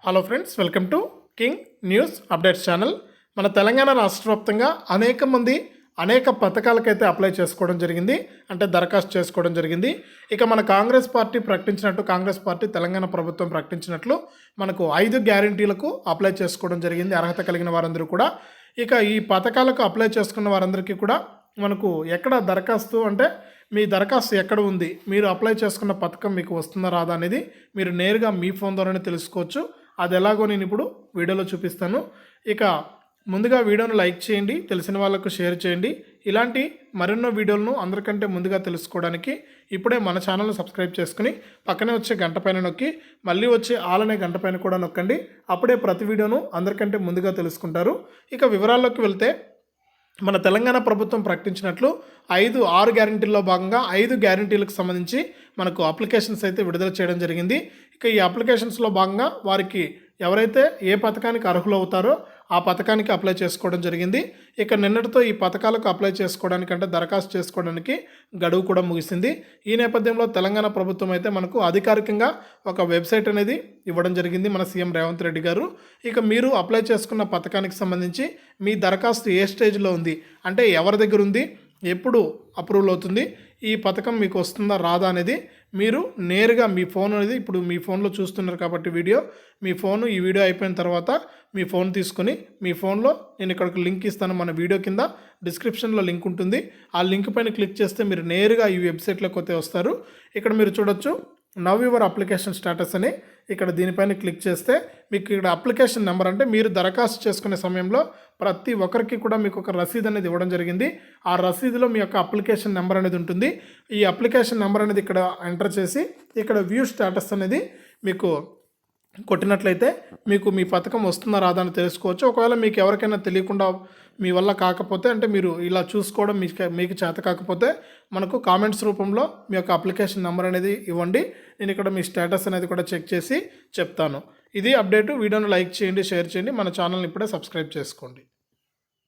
Hello friends, welcome to king news updates channel. మన తెలంగాణ రాష్ట్ర వ్యాప్తంగా అనేక మంది అనేక పథకాలకైతే అప్లై చేసుకోవడం జరిగింది, అంటే దరఖాస్తు చేసుకోవడం జరిగింది. ఇక మన కాంగ్రెస్ పార్టీ తెలంగాణ ప్రభుత్వం ప్రకటించినట్లు మనకు 5 గ్యారంటీలకు అప్లై చేసుకోవడం జరిగింది అర్హత కలిగిన వారందరూ కూడా. ఇక ఈ పథకాలకు అప్లై చేసుకున్న వారందరికీ కూడా మనకు ఎక్కడ దరఖాస్తు అంటే మీ దరఖాస్తు ఎక్కడ ఉంది, మీరు అప్లై చేసుకున్న పథకం మీకు వస్తుందా రాదా అనేది మీరు నేరుగా మీ ఫోన్ ద్వారానే తెలుసుకోవచ్చు. అది ఎలాగో నేను ఇప్పుడు వీడియోలో చూపిస్తాను. ఇక ముందుగా వీడియోను లైక్ చేయండి, తెలిసిన వాళ్ళకు షేర్ చేయండి. ఇలాంటి మరెన్నో వీడియోలను అందరికంటే ముందుగా తెలుసుకోవడానికి ఇప్పుడే మన ఛానల్ను సబ్స్క్రైబ్ చేసుకుని పక్కనే వచ్చే గంట పైన నొక్కి మళ్ళీ వచ్చే ఆల్ అనే గంట పైన కూడా నొక్కండి. అప్పుడే ప్రతి వీడియోను అందరికంటే ముందుగా తెలుసుకుంటారు. ఇక వివరాల్లోకి వెళ్తే మన తెలంగాణ ప్రభుత్వం ప్రకటించినట్లు 6 గ్యారంటీల్లో భాగంగా 5 గ్యారంటీలకు సంబంధించి మనకు అప్లికేషన్స్ అయితే విడుదల చేయడం జరిగింది. ఇక ఈ అప్లికేషన్స్లో భాగంగా వారికి ఎవరైతే ఏ పథకానికి అర్హులు అవుతారో ఆ పథకానికి అప్లై చేసుకోవడం జరిగింది. ఇక నిన్నటితో ఈ పథకాలకు అప్లై చేసుకోవడానికి అంటే దరఖాస్తు చేసుకోవడానికి గడువు కూడా ముగిసింది. ఈ నేపథ్యంలో తెలంగాణ ప్రభుత్వం అయితే మనకు అధికారికంగా ఒక వెబ్సైట్ అనేది ఇవ్వడం జరిగింది మన సీఎం రేవంత్ రెడ్డి గారు. ఇక మీరు అప్లై చేసుకున్న పథకానికి సంబంధించి మీ దరఖాస్తు ఏ స్టేజ్లో ఉంది, అంటే ఎవరి దగ్గర ఉంది, ఎప్పుడు అప్రూవల్ అవుతుంది, ఈ పథకం మీకు వస్తుందా రాదా అనేది మీరు నేరుగా మీ ఫోన్ అనేది ఇప్పుడు మీ ఫోన్లో చూస్తున్నారు కాబట్టి ఈ వీడియో అయిపోయిన తర్వాత మీ ఫోన్ తీసుకొని మీ ఫోన్లో నేను ఇక్కడ లింక్ ఇస్తాను, మన వీడియో కింద డిస్క్రిప్షన్లో లింక్ ఉంటుంది. ఆ లింక్ పైన క్లిక్ చేస్తే మీరు నేరుగా ఈ వెబ్సైట్లోకి అయితే వస్తారు. ఇక్కడ మీరు చూడొచ్చు నవ్ యువర్ అప్లికేషన్ స్టేటస్ అని, ఇక్కడ దీనిపైన క్లిక్ చేస్తే మీకు ఇక్కడ అప్లికేషన్ నెంబర్ అంటే మీరు దరఖాస్తు చేసుకునే సమయంలో ప్రతి ఒక్కరికి కూడా మీకు ఒక రసీదు అనేది ఇవ్వడం జరిగింది. ఆ రసీదులో మీ యొక్క అప్లికేషన్ నెంబర్ అనేది ఉంటుంది. ఈ అప్లికేషన్ నెంబర్ అనేది ఇక్కడ ఎంటర్ చేసి ఇక్కడ వ్యూ స్టేటస్ అనేది మీకు కొట్టినట్లయితే మీకు మీ పథకం వస్తుందా రాదా అని తెలుసుకోవచ్చు. ఒకవేళ మీకు ఎవరికైనా తెలియకుండా మీ వల్ల కాకపోతే అంటే మీరు ఇలా చూసుకోవడం మీకు చేత కాకపోతే మనకు కామెంట్స్ రూపంలో మీ యొక్క అప్లికేషన్ నెంబర్ అనేది ఇవ్వండి. నేను ఇక్కడ మీ స్టేటస్ అనేది కూడా చెక్ చేసి చెప్తాను. ఇది అప్డేటు. వీడియోను లైక్ చేయండి, షేర్ చేయండి, మన ఛానల్ని ఇప్పుడే సబ్స్క్రైబ్ చేసుకోండి.